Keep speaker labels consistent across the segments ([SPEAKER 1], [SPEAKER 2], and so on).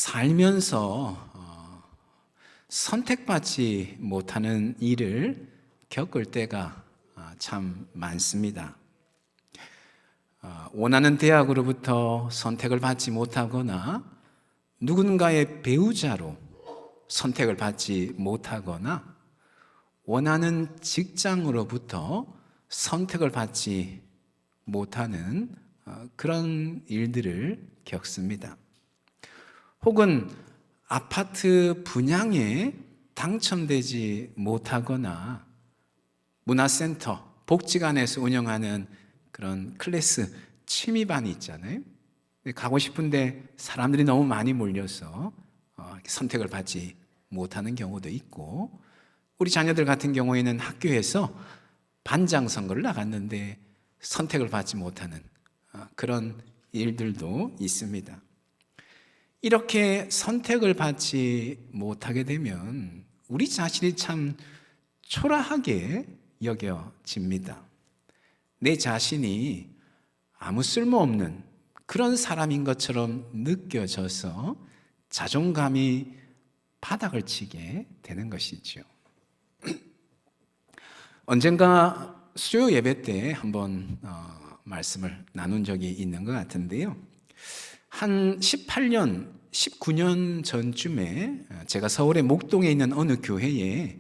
[SPEAKER 1] 살면서 선택받지 못하는 일을 겪을 때가 참 많습니다. 원하는 대학으로부터 선택을 받지 못하거나 누군가의 배우자로 선택을 받지 못하거나 원하는 직장으로부터 선택을 받지 못하는 그런 일들을 겪습니다. 혹은 아파트 분양에 당첨되지 못하거나 문화센터, 복지관에서 운영하는 그런 클래스 취미반이 있잖아요. 가고 싶은데 사람들이 너무 많이 몰려서 선택을 받지 못하는 경우도 있고, 우리 자녀들 같은 경우에는 학교에서 반장 선거를 나갔는데 선택을 받지 못하는 그런 일들도 있습니다. 이렇게 선택을 받지 못하게 되면 우리 자신이 참 초라하게 여겨집니다. 내 자신이 아무 쓸모없는 그런 사람인 것처럼 느껴져서 자존감이 바닥을 치게 되는 것이죠. 언젠가 수요 예배 때 한번 말씀을 나눈 적이 있는 것 같은데요. 한 18년, 19년 전쯤에 제가 서울의 목동에 있는 어느 교회에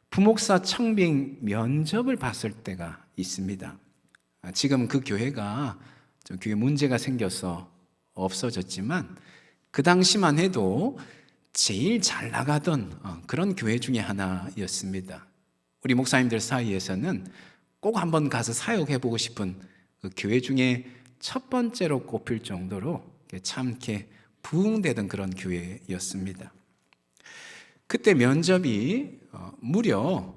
[SPEAKER 1] 부목사 청빙 면접을 봤을 때가 있습니다. 지금 그 교회가 좀 교회 문제가 생겨서 없어졌지만 그 당시만 해도 제일 잘 나가던 그런 교회 중에 하나였습니다. 우리 목사님들 사이에서는 꼭 한번 가서 사역해보고 싶은 그 교회 중에 첫 번째로 꼽힐 정도로 참 이렇게 부흥되던 그런 교회였습니다. 그때 면접이 무려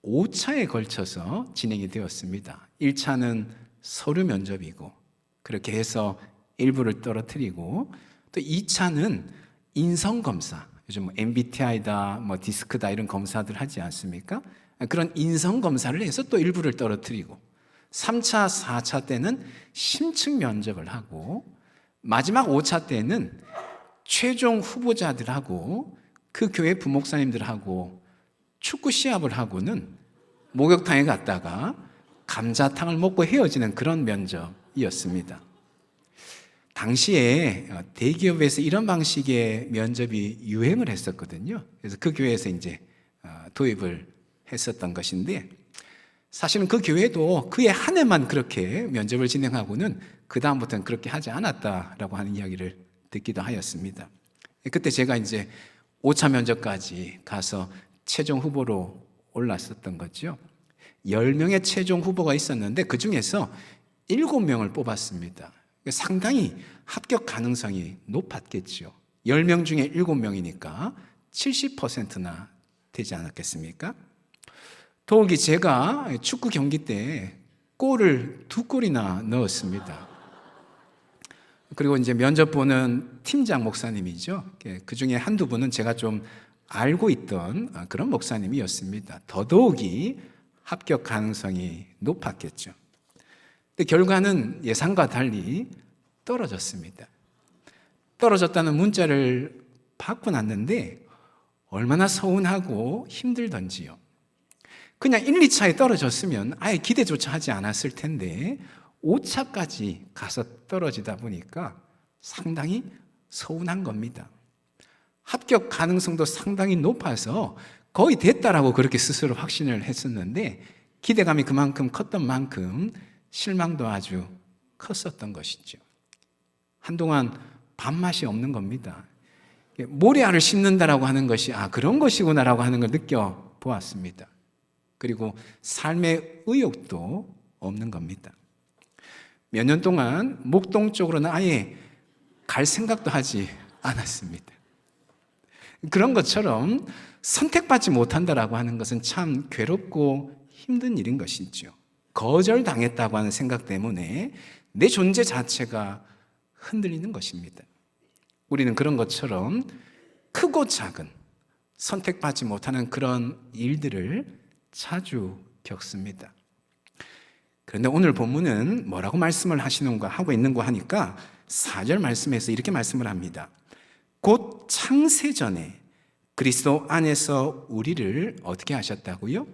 [SPEAKER 1] 5차에 걸쳐서 진행이 되었습니다. 1차는 서류 면접이고 그렇게 해서 일부를 떨어뜨리고, 또 2차는 인성검사, 요즘 MBTI다, 디스크다 이런 검사들 하지 않습니까? 그런 인성검사를 해서 또 일부를 떨어뜨리고, 3차, 4차 때는 심층 면접을 하고, 마지막 5차 때는 최종 후보자들하고 그 교회 부목사님들하고 축구 시합을 하고는 목욕탕에 갔다가 감자탕을 먹고 헤어지는 그런 면접이었습니다. 당시에 대기업에서 이런 방식의 면접이 유행을 했었거든요. 그래서 그 교회에서 이제 도입을 했었던 것인데, 사실은 그 교회도 그해 한 해만 그렇게 면접을 진행하고는 그 다음부터는 그렇게 하지 않았다라고 하는 이야기를 듣기도 하였습니다. 그때 제가 이제 5차 면접까지 가서 최종 후보로 올랐었던 거죠. 10명의 최종 후보가 있었는데 그 중에서 7명을 뽑았습니다. 상당히 합격 가능성이 높았겠죠. 10명 중에 7명이니까 70%나 되지 않았겠습니까? 더욱이 제가 축구 경기 때 골을 2골이나 넣었습니다. 그리고 이제 면접 보는 팀장 목사님이죠. 그 중에 한두 분은 제가 좀 알고 있던 그런 목사님이었습니다. 더더욱이 합격 가능성이 높았겠죠. 근데 결과는 예상과 달리 떨어졌습니다. 떨어졌다는 문자를 받고 났는데 얼마나 서운하고 힘들던지요. 그냥 1, 2차에 떨어졌으면 아예 기대조차 하지 않았을 텐데 5차까지 가서 떨어지다 보니까 상당히 서운한 겁니다. 합격 가능성도 상당히 높아서 거의 됐다라고 그렇게 스스로 확신을 했었는데, 기대감이 그만큼 컸던 만큼 실망도 아주 컸었던 것이죠. 한동안 밥맛이 없는 겁니다. 모래알을 씹는다라고 하는 것이 그런 것이구나라고 하는 걸 느껴보았습니다. 그리고 삶의 의욕도 없는 겁니다. 몇 년 동안 목동 쪽으로는 아예 갈 생각도 하지 않았습니다. 그런 것처럼 선택받지 못한다라고 하는 것은 참 괴롭고 힘든 일인 것이죠. 거절당했다고 하는 생각 때문에 내 존재 자체가 흔들리는 것입니다. 우리는 그런 것처럼 크고 작은 선택받지 못하는 그런 일들을 자주 겪습니다. 그런데 오늘 본문은 뭐라고 말씀을 하고 있는가 하니까 4절 말씀에서 이렇게 말씀을 합니다. 곧 창세전에 그리스도 안에서 우리를 어떻게 하셨다고요?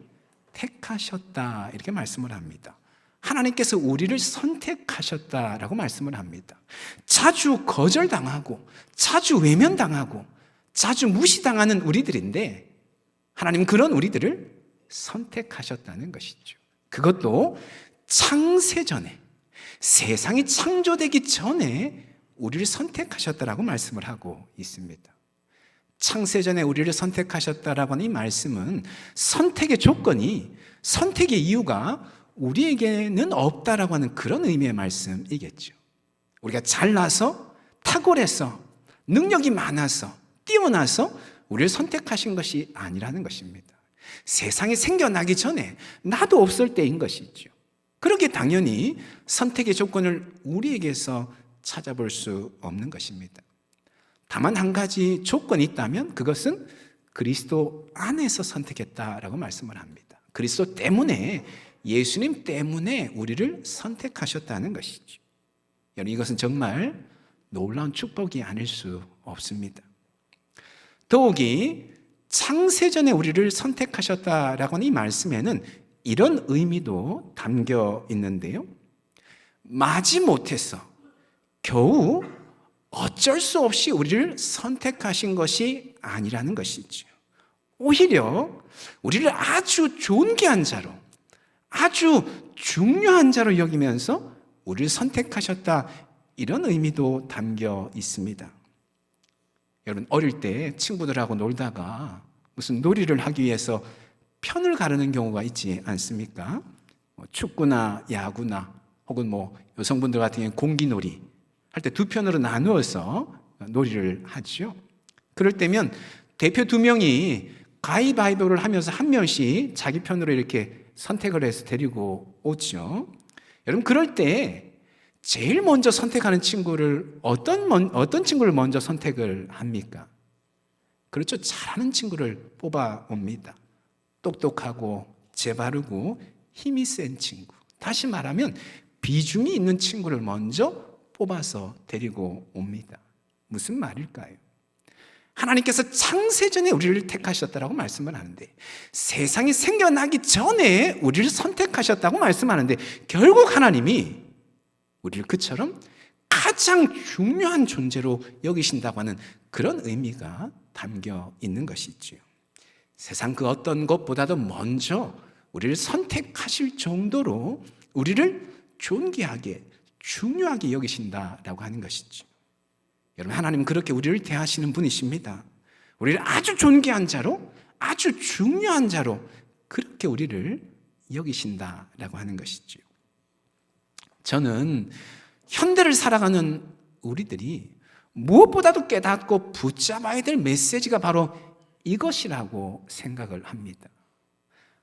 [SPEAKER 1] 택하셨다, 이렇게 말씀을 합니다. 하나님께서 우리를 선택하셨다라고 말씀을 합니다. 자주 거절당하고 자주 외면당하고 자주 무시당하는 우리들인데 하나님은 그런 우리들을 선택하셨다는 것이죠. 그것도 창세전에, 세상이 창조되기 전에 우리를 선택하셨다라고 말씀을 하고 있습니다. 창세전에 우리를 선택하셨다라고 하는 이 말씀은 선택의 조건이, 선택의 이유가 우리에게는 없다라고 하는 그런 의미의 말씀이겠죠. 우리가 잘나서, 탁월해서, 능력이 많아서, 뛰어나서 우리를 선택하신 것이 아니라는 것입니다. 세상이 생겨나기 전에 나도 없을 때인 것이죠. 그렇게 당연히 선택의 조건을 우리에게서 찾아볼 수 없는 것입니다. 다만 한 가지 조건이 있다면 그것은 그리스도 안에서 선택했다라고 말씀을 합니다. 그리스도 때문에, 예수님 때문에 우리를 선택하셨다는 것이죠. 여러분, 이것은 정말 놀라운 축복이 아닐 수 없습니다. 더욱이 창세전에 우리를 선택하셨다라고 하는 이 말씀에는 이런 의미도 담겨 있는데요. 마지못해서 겨우 어쩔 수 없이 우리를 선택하신 것이 아니라는 것이죠. 오히려 우리를 아주 존귀한 자로, 아주 중요한 자로 여기면서 우리를 선택하셨다, 이런 의미도 담겨 있습니다. 여러분, 어릴 때 친구들하고 놀다가 무슨 놀이를 하기 위해서 편을 가르는 경우가 있지 않습니까? 축구나 야구나 혹은 여성분들 같은 경우는 공기놀이 할 때 두 편으로 나누어서 놀이를 하죠. 그럴 때면 대표 두 명이 가위바위보를 하면서 한 명씩 자기 편으로 이렇게 선택을 해서 데리고 오죠. 여러분, 그럴 때 제일 먼저 선택하는 친구를 어떤 친구를 먼저 선택을 합니까? 그렇죠. 잘하는 친구를 뽑아옵니다. 똑똑하고 재바르고 힘이 센 친구. 다시 말하면 비중이 있는 친구를 먼저 뽑아서 데리고 옵니다. 무슨 말일까요? 하나님께서 창세전에 우리를 택하셨다라고 말씀을 하는데, 세상이 생겨나기 전에 우리를 선택하셨다고 말씀하는데, 결국 하나님이 우리를 그처럼 가장 중요한 존재로 여기신다고 하는 그런 의미가 담겨 있는 것이지요. 세상 그 어떤 것보다도 먼저 우리를 선택하실 정도로 우리를 존귀하게, 중요하게 여기신다라고 하는 것이죠. 여러분, 하나님은 그렇게 우리를 대하시는 분이십니다. 우리를 아주 존귀한 자로, 아주 중요한 자로 그렇게 우리를 여기신다라고 하는 것이죠. 저는 현대를 살아가는 우리들이 무엇보다도 깨닫고 붙잡아야 될 메시지가 바로 이것이라고 생각을 합니다.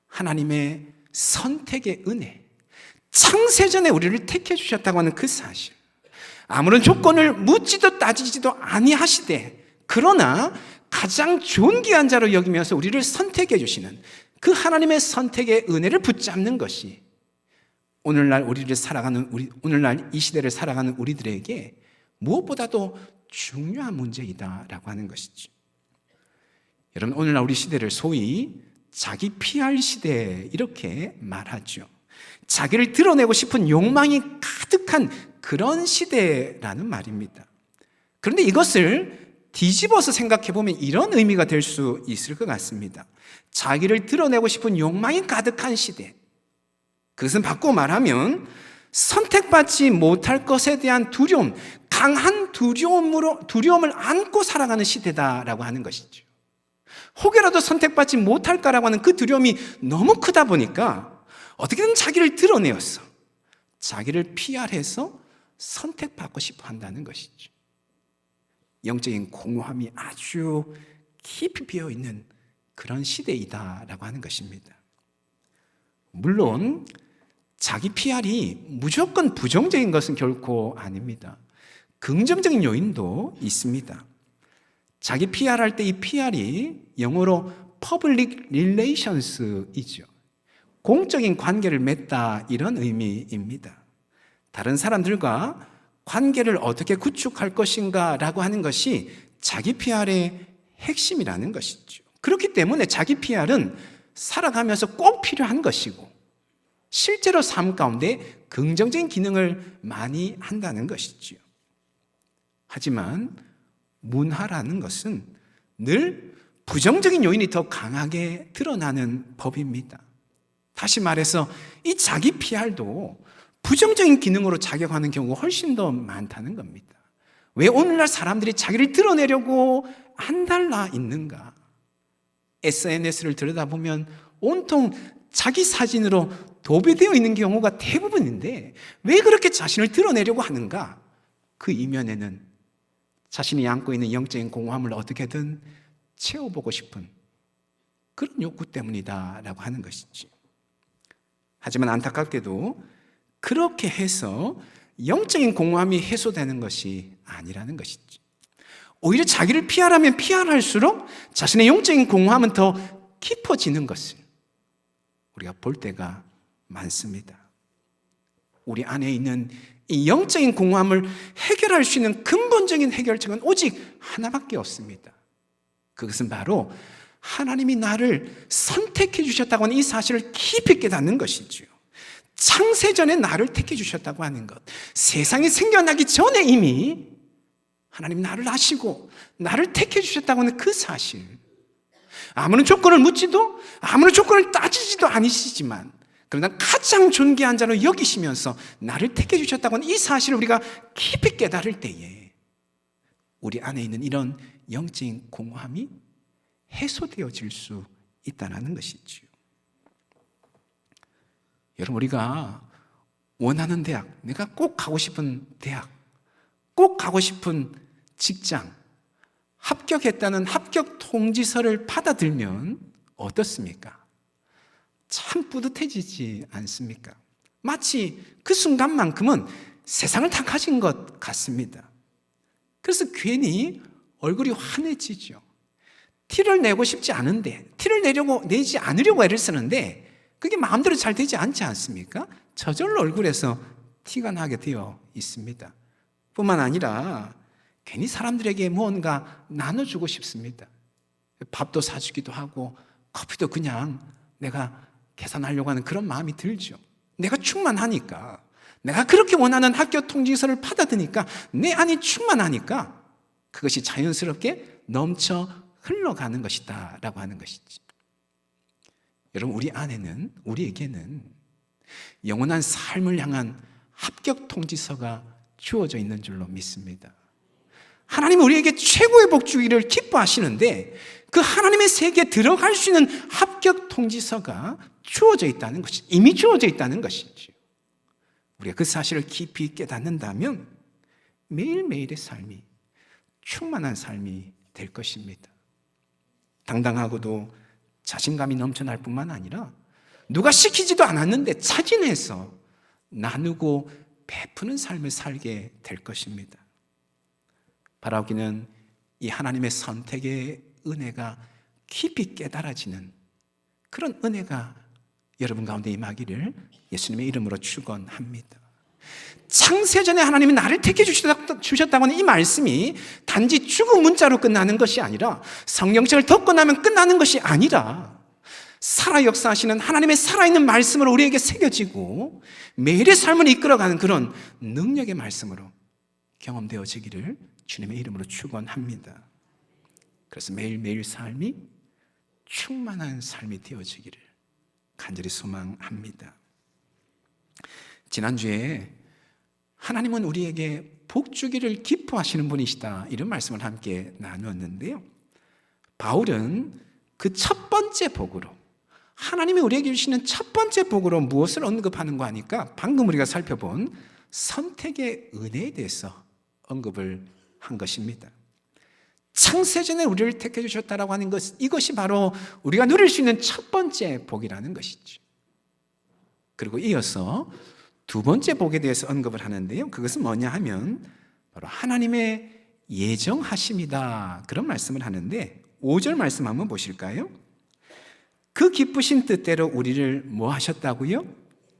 [SPEAKER 1] 하나님의 선택의 은혜, 창세전에 우리를 택해 주셨다고 하는 그 사실, 아무런 조건을 묻지도 따지지도 아니하시되 그러나 가장 존귀한 자로 여기면서 우리를 선택해 주시는 그 하나님의 선택의 은혜를 붙잡는 것이 오늘날 오늘날 이 시대를 살아가는 우리들에게 무엇보다도 중요한 문제이다라고 하는 것이죠. 여러분, 오늘날 우리 시대를 소위 자기 PR 시대 이렇게 말하죠. 자기를 드러내고 싶은 욕망이 가득한 그런 시대라는 말입니다. 그런데 이것을 뒤집어서 생각해 보면 이런 의미가 될 수 있을 것 같습니다. 자기를 드러내고 싶은 욕망이 가득한 시대, 그것은 바꾸어 말하면 선택받지 못할 것에 대한 두려움, 강한 두려움을 안고 살아가는 시대다라고 하는 것이죠. 혹여라도 선택받지 못할까라고 하는 그 두려움이 너무 크다 보니까 어떻게든 자기를 드러내어서 자기를 PR해서 선택받고 싶어 한다는 것이죠. 영적인 공허함이 아주 깊이 비어있는 그런 시대이다라고 하는 것입니다. 물론 자기 PR이 무조건 부정적인 것은 결코 아닙니다. 긍정적인 요인도 있습니다. 자기 PR 할 때 이 PR이 영어로 Public Relations이죠. 공적인 관계를 맺다, 이런 의미입니다. 다른 사람들과 관계를 어떻게 구축할 것인가 라고 하는 것이 자기 PR의 핵심이라는 것이죠. 그렇기 때문에 자기 PR은 살아가면서 꼭 필요한 것이고 실제로 삶 가운데 긍정적인 기능을 많이 한다는 것이죠. 하지만 문화라는 것은 늘 부정적인 요인이 더 강하게 드러나는 법입니다. 다시 말해서 이 자기 PR도 부정적인 기능으로 작용하는 경우가 훨씬 더 많다는 겁니다. 왜 오늘날 사람들이 자기를 드러내려고 안달나 있는가? SNS를 들여다보면 온통 자기 사진으로 도배되어 있는 경우가 대부분인데 왜 그렇게 자신을 드러내려고 하는가? 그 이면에는 자신이 안고 있는 영적인 공허함을 어떻게든 채워보고 싶은 그런 욕구 때문이다라고 하는 것이지. 하지만 안타깝게도 그렇게 해서 영적인 공허함이 해소되는 것이 아니라는 것이지. 오히려 자기를 피하라면 피할수록 자신의 영적인 공허함은 더 깊어지는 것을 우리가 볼 때가 많습니다. 우리 안에 있는 이 영적인 공허함을 해결할 수 있는 근본적인 해결책은 오직 하나밖에 없습니다. 그것은 바로 하나님이 나를 선택해 주셨다고 하는 이 사실을 깊이 깨닫는 것이죠. 창세전에 나를 택해 주셨다고 하는 것, 세상이 생겨나기 전에 이미 하나님 나를 아시고 나를 택해 주셨다고 하는 그 사실, 아무런 조건을 묻지도 아무런 조건을 따지지도 않으시지만 그러나 가장 존귀한 자로 여기시면서 나를 택해 주셨다고 하는 이 사실을 우리가 깊이 깨달을 때에 우리 안에 있는 이런 영적인 공허함이 해소되어질 수 있다는 것이지요. 여러분, 우리가 원하는 대학, 내가 꼭 가고 싶은 대학, 꼭 가고 싶은 직장, 합격했다는 합격 통지서를 받아들면 어떻습니까? 참 뿌듯해지지 않습니까? 마치 그 순간만큼은 세상을 다 가진 것 같습니다. 그래서 괜히 얼굴이 환해지죠. 티를 내고 싶지 않은데, 티를 내지 않으려고 애를 쓰는데 그게 마음대로 잘 되지 않지 않습니까? 저절로 얼굴에서 티가 나게 되어 있습니다. 뿐만 아니라 괜히 사람들에게 무언가 나눠주고 싶습니다. 밥도 사주기도 하고 커피도 그냥 내가 계산하려고 하는 그런 마음이 들죠. 내가 충만하니까, 내가 그렇게 원하는 학교 통지서를 받아드니까, 내 안이 충만하니까 그것이 자연스럽게 넘쳐 흘러가는 것이다 라고 하는 것이지. 여러분, 우리에게는 영원한 삶을 향한 합격 통지서가 주어져 있는 줄로 믿습니다. 하나님은 우리에게 최고의 복 주기를 기뻐하시는데 그 하나님의 세계에 들어갈 수 있는 합격 통지서가 주어져 있다는 것이, 이미 주어져 있다는 것이죠. 우리가 그 사실을 깊이 깨닫는다면 매일매일의 삶이 충만한 삶이 될 것입니다. 당당하고도 자신감이 넘쳐날 뿐만 아니라 누가 시키지도 않았는데 차진해서 나누고 베푸는 삶을 살게 될 것입니다. 바라오기는 이 하나님의 선택의 은혜가 깊이 깨달아지는 그런 은혜가 여러분 가운데 임하기를 예수님의 이름으로 축원합니다. 창세전에 하나님이 나를 택해 주셨다고 하는 이 말씀이 단지 죽은 문자로 끝나는 것이 아니라 성경책을 덮고 나면 끝나는 것이 아니라 살아 역사하시는 하나님의 살아있는 말씀으로 우리에게 새겨지고 매일의 삶을 이끌어가는 그런 능력의 말씀으로 경험되어지기를 주님의 이름으로 축원합니다. 그래서 매일매일 삶이 충만한 삶이 되어지기를 간절히 소망합니다. 지난주에 하나님은 우리에게 복 주기를 기뻐하시는 분이시다, 이런 말씀을 함께 나누었는데요. 바울은 그 첫 번째 복으로, 하나님이 우리에게 주시는 첫 번째 복으로 무엇을 언급하는가 하니까 방금 우리가 살펴본 선택의 은혜에 대해서 언급을 한 것입니다. 창세전에 우리를 택해 주셨다라고 하는 것, 이것이 바로 우리가 누릴 수 있는 첫 번째 복이라는 것이죠. 그리고 이어서 두 번째 복에 대해서 언급을 하는데요. 그것은 뭐냐 하면 바로 하나님의 예정하심이다, 그런 말씀을 하는데 5절 말씀 한번 보실까요? 그 기쁘신 뜻대로 우리를 뭐 하셨다고요?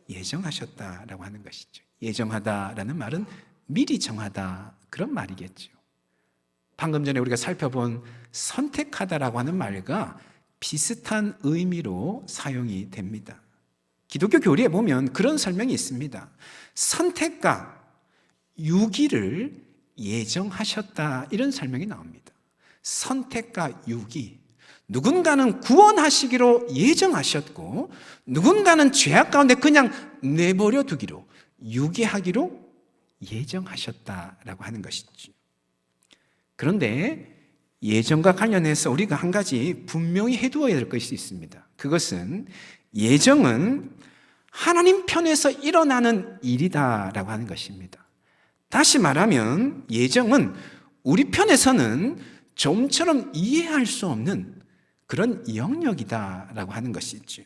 [SPEAKER 1] 예정하셨다라고 하는 것이죠. 예정하다라는 말은 미리 정하다, 그런 말이겠죠. 방금 전에 우리가 살펴본 선택하다라고 하는 말과 비슷한 의미로 사용이 됩니다. 기독교 교리에 보면 그런 설명이 있습니다. 선택과 유기를 예정하셨다, 이런 설명이 나옵니다. 선택과 유기, 누군가는 구원하시기로 예정하셨고 누군가는 죄악 가운데 그냥 내버려 두기로, 유기하기로 예정하셨다라고 하는 것이죠. 그런데 예정과 관련해서 우리가 한 가지 분명히 해두어야 될 것이 있습니다. 그것은 예정은 하나님 편에서 일어나는 일이다라고 하는 것입니다. 다시 말하면 예정은 우리 편에서는 좀처럼 이해할 수 없는 그런 영역이다라고 하는 것이죠.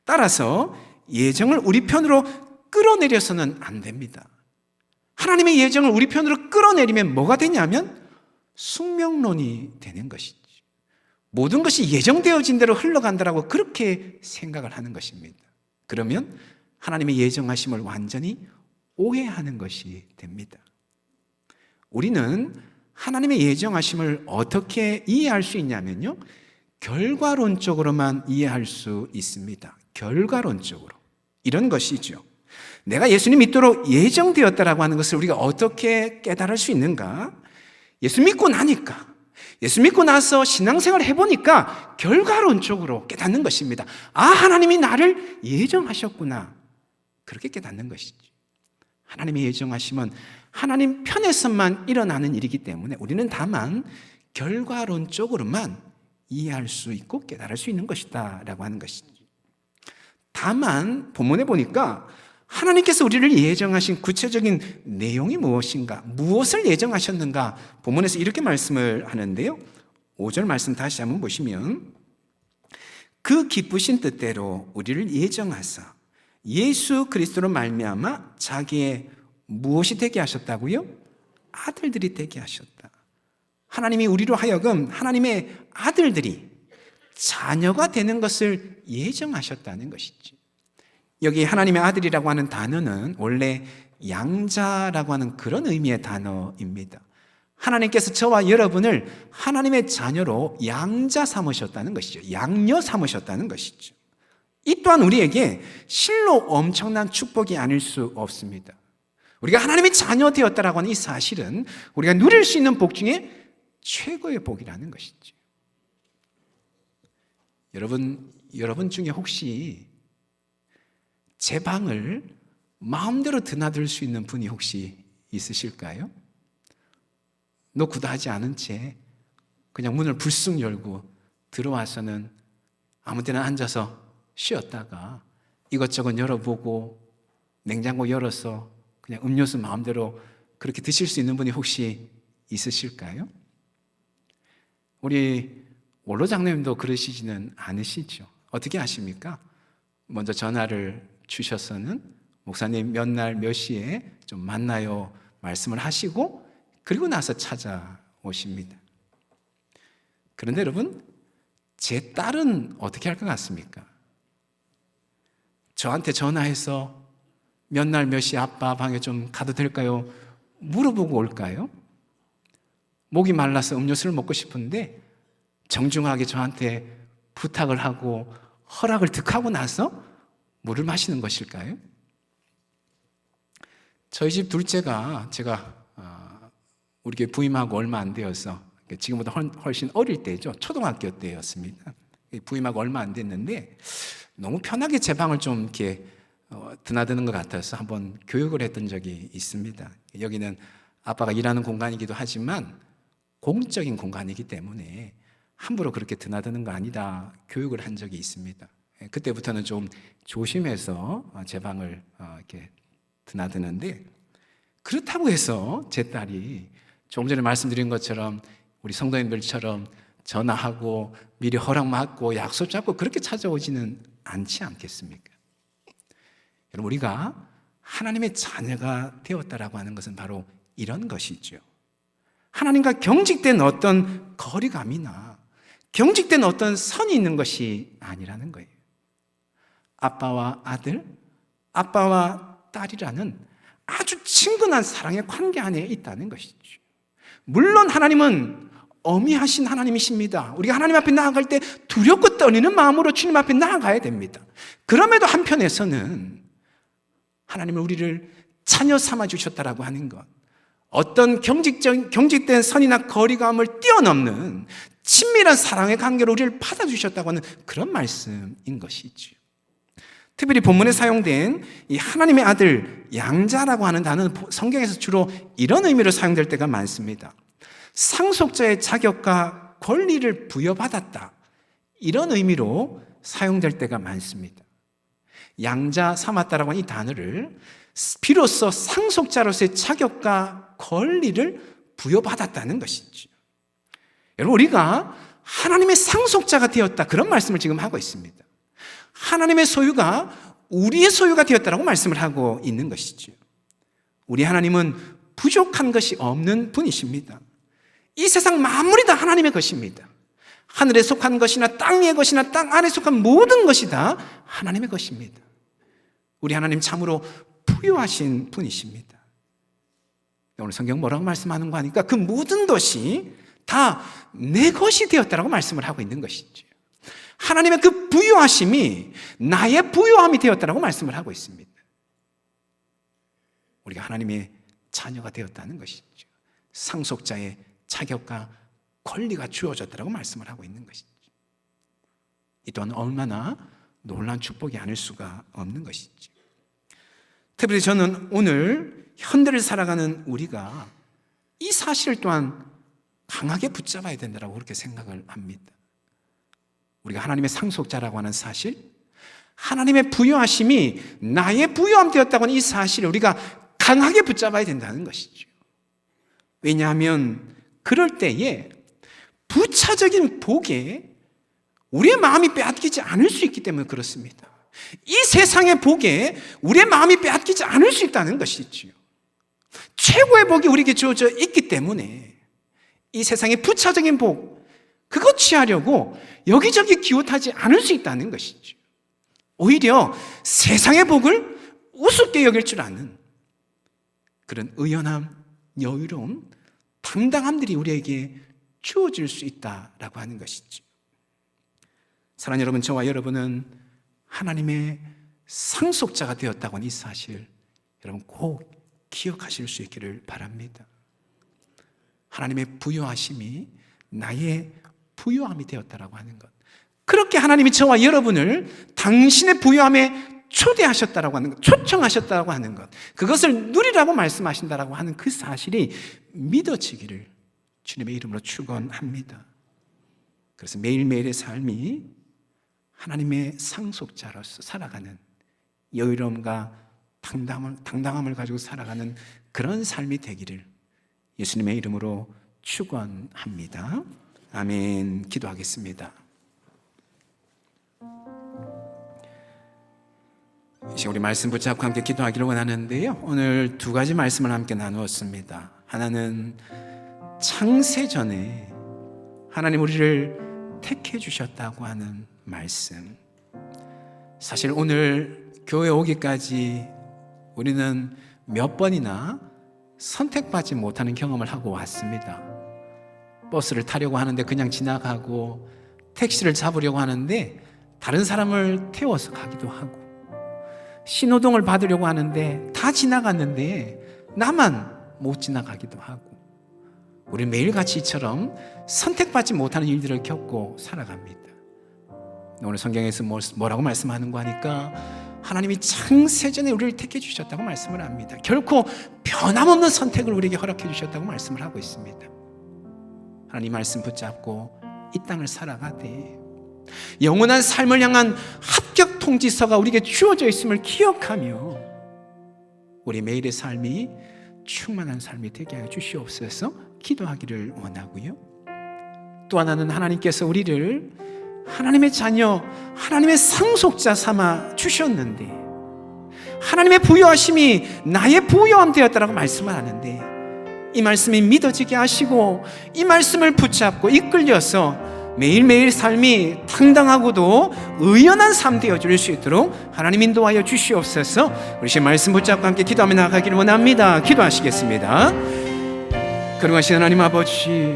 [SPEAKER 1] 따라서 예정을 우리 편으로 끌어내려서는 안 됩니다. 하나님의 예정을 우리 편으로 끌어내리면 뭐가 되냐면 숙명론이 되는 것이죠. 모든 것이 예정되어진 대로 흘러간다라고 그렇게 생각을 하는 것입니다. 그러면 하나님의 예정하심을 완전히 오해하는 것이 됩니다. 우리는 하나님의 예정하심을 어떻게 이해할 수 있냐면요, 결과론적으로만 이해할 수 있습니다. 결과론적으로. 이런 것이죠. 내가 예수님 믿도록 예정되었다라고 하는 것을 우리가 어떻게 깨달을 수 있는가? 예수 믿고 나니까, 예수 믿고 나서 신앙생활을 해보니까 결과론적으로 깨닫는 것입니다. 아, 하나님이 나를 예정하셨구나. 그렇게 깨닫는 것이죠. 하나님의 예정하심은 하나님 편에서만 일어나는 일이기 때문에 우리는 다만 결과론적으로만 이해할 수 있고 깨달을 수 있는 것이다 라고 하는 것이죠. 다만 본문에 보니까 하나님께서 우리를 예정하신 구체적인 내용이 무엇인가, 무엇을 예정하셨는가, 본문에서 이렇게 말씀을 하는데요, 5절 말씀 다시 한번 보시면, 그 기쁘신 뜻대로 우리를 예정하사 예수 그리스도로 말미암아 자기의 무엇이 되게 하셨다고요? 아들들이 되게 하셨다. 하나님이 우리로 하여금 하나님의 아들들이, 자녀가 되는 것을 예정하셨다는 것이지. 여기 하나님의 아들이라고 하는 단어는 원래 양자라고 하는 그런 의미의 단어입니다. 하나님께서 저와 여러분을 하나님의 자녀로 양자 삼으셨다는 것이죠. 양녀 삼으셨다는 것이죠. 이 또한 우리에게 실로 엄청난 축복이 아닐 수 없습니다. 우리가 하나님의 자녀 되었다라고 하는 이 사실은 우리가 누릴 수 있는 복 중에 최고의 복이라는 것이죠. 여러분 중에 혹시 제 방을 마음대로 드나들 수 있는 분이 혹시 있으실까요? 노크도 않은 채 그냥 문을 불쑥 열고 들어와서는 아무 데나 앉아서 쉬었다가 이것저것 열어보고 냉장고 열어서 그냥 음료수 마음대로 그렇게 드실 수 있는 분이 혹시 있으실까요? 우리 원로 장로님도 그러시지는 않으시죠? 어떻게 하십니까? 먼저 전화를 주셔서는 목사님 몇 날 몇 시에 좀 만나요 말씀을 하시고 그리고 나서 찾아오십니다. 그런데 여러분, 제 딸은 어떻게 할 것 같습니까? 저한테 전화해서 몇 날 몇 시 아빠 방에 좀 가도 될까요? 물어보고 올까요? 목이 말라서 음료수를 먹고 싶은데 정중하게 저한테 부탁을 하고 허락을 득하고 나서 물을 마시는 것일까요? 저희 집 둘째가 제가 우리 교회 부임하고 얼마 안 되어서, 지금보다 훨씬 어릴 때죠. 초등학교 때였습니다. 부임하고 얼마 안 됐는데 너무 편하게 제 방을 좀 이렇게 드나드는 것 같아서 한번 교육을 했던 적이 있습니다. 여기는 아빠가 일하는 공간이기도 하지만 공적인 공간이기 때문에 함부로 그렇게 드나드는 거 아니다 교육을 한 적이 있습니다. 그때부터는 좀 조심해서 제 방을 이렇게 드나드는데, 그렇다고 해서 제 딸이 조금 전에 말씀드린 것처럼 우리 성도님들처럼 전화하고 미리 허락받고 약속 잡고 그렇게 찾아오지는 않지 않겠습니까? 여러분, 우리가 하나님의 자녀가 되었다라고 하는 것은 바로 이런 것이죠. 하나님과 경직된 어떤 거리감이나 경직된 어떤 선이 있는 것이 아니라는 거예요. 아빠와 아들, 아빠와 딸이라는 아주 친근한 사랑의 관계 안에 있다는 것이죠. 물론 하나님은 어미하신 하나님이십니다. 우리가 하나님 앞에 나아갈 때 두렵고 떨리는 마음으로 주님 앞에 나아가야 됩니다. 그럼에도 한편에서는 하나님은 우리를 자녀 삼아 주셨다라고 하는 것, 어떤 경직된 선이나 거리감을 뛰어넘는 친밀한 사랑의 관계로 우리를 받아주셨다고 하는 그런 말씀인 것이죠. 특별히 본문에 사용된 이 하나님의 아들 양자라고 하는 단어는 성경에서 주로 이런 의미로 사용될 때가 많습니다. 상속자의 자격과 권리를 부여받았다, 이런 의미로 사용될 때가 많습니다. 양자 삼았다라고 하는 이 단어를 비로소 상속자로서의 자격과 권리를 부여받았다는 것이죠. 여러분, 우리가 하나님의 상속자가 되었다, 그런 말씀을 지금 하고 있습니다. 하나님의 소유가 우리의 소유가 되었다라고 말씀을 하고 있는 것이죠. 우리 하나님은 부족한 것이 없는 분이십니다. 이 세상 만물이 다 하나님의 것입니다. 하늘에 속한 것이나 땅 위의 것이나 땅 아래에 속한 모든 것이 다 하나님의 것입니다. 우리 하나님 참으로 부유하신 분이십니다. 오늘 성경 뭐라고 말씀하는 거 하니까 그 모든 것이 다 내 것이 되었다라고 말씀을 하고 있는 것이죠. 하나님의 그 부유하심이 나의 부유함이 되었다라고 말씀을 하고 있습니다. 우리가 하나님의 자녀가 되었다는 것이죠. 상속자의 자격과 권리가 주어졌다라고 말씀을 하고 있는 것이죠. 이 또한 얼마나 놀라운 축복이 아닐 수가 없는 것이죠. 특별히 저는 오늘 현대를 살아가는 우리가 이 사실 또한 강하게 붙잡아야 된다고 그렇게 생각을 합니다. 우리가 하나님의 상속자라고 하는 사실, 하나님의 부유하심이 나의 부유함 되었다고 하는 이 사실을 우리가 강하게 붙잡아야 된다는 것이죠. 왜냐하면 그럴 때에 부차적인 복에 우리의 마음이 빼앗기지 않을 수 있기 때문에 그렇습니다. 이 세상의 복에 우리의 마음이 빼앗기지 않을 수 있다는 것이지요. 최고의 복이 우리에게 주어져 있기 때문에 이 세상의 부차적인 복, 그거 취하려고 여기저기 기웃하지 않을 수 있다는 것이죠. 오히려 세상의 복을 우습게 여길 줄 아는 그런 의연함, 여유로움, 당당함들이 우리에게 주어질 수 있다라고 하는 것이죠. 사랑하는 여러분, 저와 여러분은 하나님의 상속자가 되었다고 하는 이 사실, 여러분 꼭 기억하실 수 있기를 바랍니다. 하나님의 부유하심이 나의 부유함이 되었다라고 하는 것, 그렇게 하나님이 저와 여러분을 당신의 부유함에 초대하셨다라고 하는 것, 초청하셨다라고 하는 것, 그것을 누리라고 말씀하신다라고 하는 그 사실이 믿어지기를 주님의 이름으로 축원합니다. 그래서 매일매일의 삶이 하나님의 상속자로서 살아가는 여유로움과 당당함을 가지고 살아가는 그런 삶이 되기를 예수님의 이름으로 축원합니다. 아멘. 기도하겠습니다. 이제 우리 말씀 붙잡고 함께 기도하기를 원하는데요, 오늘 두 가지 말씀을 함께 나누었습니다. 하나는 창세전에 하나님 우리를 택해 주셨다고 하는 말씀. 사실 오늘 교회 오기까지 우리는 몇 번이나 선택받지 못하는 경험을 하고 왔습니다. 버스를 타려고 하는데 그냥 지나가고, 택시를 잡으려고 하는데 다른 사람을 태워서 가기도 하고, 신호등을 받으려고 하는데 다 지나갔는데 나만 못 지나가기도 하고, 우리 매일같이 이처럼 선택받지 못하는 일들을 겪고 살아갑니다. 오늘 성경에서 뭐라고 말씀하는 거 하니까 하나님이 창세전에 우리를 택해 주셨다고 말씀을 합니다. 결코 변함없는 선택을 우리에게 허락해 주셨다고 말씀을 하고 있습니다. 하나님 말씀 붙잡고 이 땅을 살아가되 영원한 삶을 향한 합격 통지서가 우리에게 주어져 있음을 기억하며 우리 매일의 삶이 충만한 삶이 되게 하여 주시옵소서 기도하기를 원하고요. 또 하나는 하나님께서 우리를 하나님의 자녀, 하나님의 상속자 삼아 주셨는데 하나님의 부유하심이 나의 부유함 되었다라고 말씀을 하는데 이 말씀이 믿어지게 하시고 이 말씀을 붙잡고 이끌려서 매일매일 삶이 당당하고도 의연한 삶 되어줄 수 있도록 하나님 인도하여 주시옵소서. 우리 신 말씀 붙잡고 함께 기도하며 나아가기를 원합니다. 기도하시겠습니다. 거룩하신 하나님 아버지,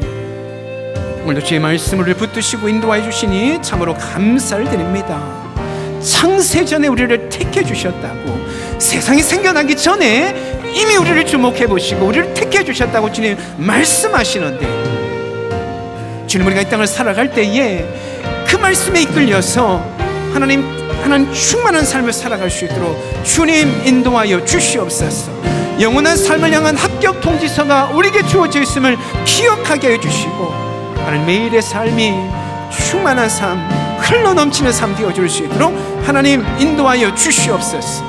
[SPEAKER 1] 오늘도 주의 말씀을 붙드시고 인도하여 주시니 참으로 감사를 드립니다. 창세전에 우리를 택해 주셨다고, 세상이 생겨나기 전에 이미 우리를 주목해 보시고 우리를 택해 주셨다고 주님 말씀하시는데, 주님 우리가 이 땅을 살아갈 때에 그 말씀에 이끌려서 하나님 충만한 삶을 살아갈 수 있도록 주님 인도하여 주시옵소서. 영원한 삶을 향한 합격 통지서가 우리에게 주어져 있음을 기억하게 해주시고, 하나님 매일의 삶이 충만한 삶, 흘러넘치는 삶 되어줄 수 있도록 하나님 인도하여 주시옵소서.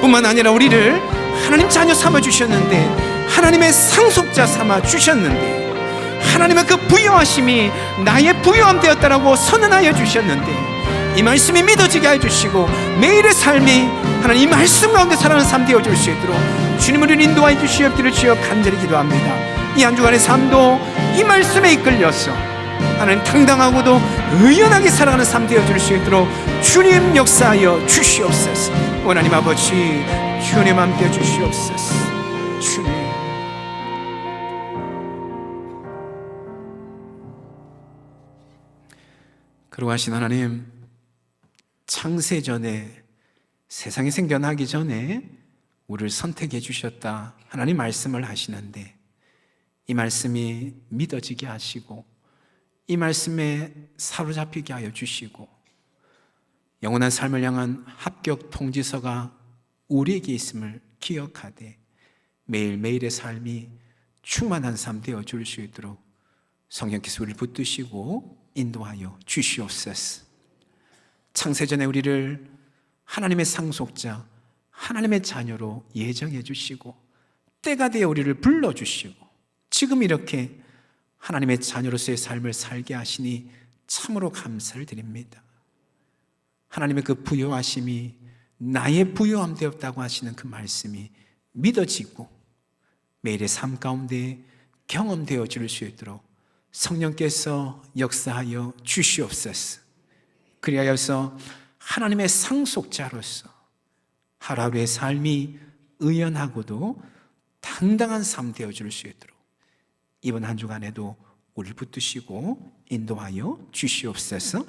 [SPEAKER 1] 뿐만 아니라 우리를 하나님 자녀 삼아 주셨는데, 하나님의 상속자 삼아 주셨는데, 하나님의 그 부요하심이 나의 부요함 되었다라고 선언하여 주셨는데, 이 말씀이 믿어지게 해주시고 매일의 삶이 하나님 이 말씀 가운데 살아가는 삶 되어줄 수 있도록 주님 우리를 인도하여 주시옵기를 주여 간절히 기도합니다. 이 한 주간의 삶도 이 말씀에 이끌려서 하나님 당당하고도 의연하게 살아가는 삶 되어줄 수 있도록 주님 역사하여 주시옵소서. 하나님 아버지, 주님 함께 주시옵소서. 주님, 그러하신 하나님, 창세전에, 세상이 생겨나기 전에 우리를 선택해 주셨다 하나님 말씀을 하시는데, 이 말씀이 믿어지게 하시고 이 말씀에 사로잡히게 하여 주시고 영원한 삶을 향한 합격 통지서가 우리에게 있음을 기억하되 매일매일의 삶이 충만한 삶 되어줄 수 있도록 성령께서 우리를 붙드시고 인도하여 주시옵소서. 창세전에 우리를 하나님의 상속자, 하나님의 자녀로 예정해 주시고 때가 되어 우리를 불러주시고 지금 이렇게 하나님의 자녀로서의 삶을 살게 하시니 참으로 감사를 드립니다. 하나님의 그 부요하심이 나의 부요함 되었다고 하시는 그 말씀이 믿어지고 매일의 삶 가운데 경험되어 줄 수 있도록 성령께서 역사하여 주시옵소서. 그리하여서 하나님의 상속자로서 하루하루의 삶이 의연하고도 당당한 삶 되어줄 수 있도록 이번 한 주간에도 우리를 붙드시고 인도하여 주시옵소서.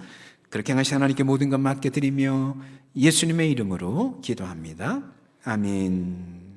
[SPEAKER 1] 그렇게 하신 하나님께 모든 것 맡겨드리며 예수님의 이름으로 기도합니다. 아멘.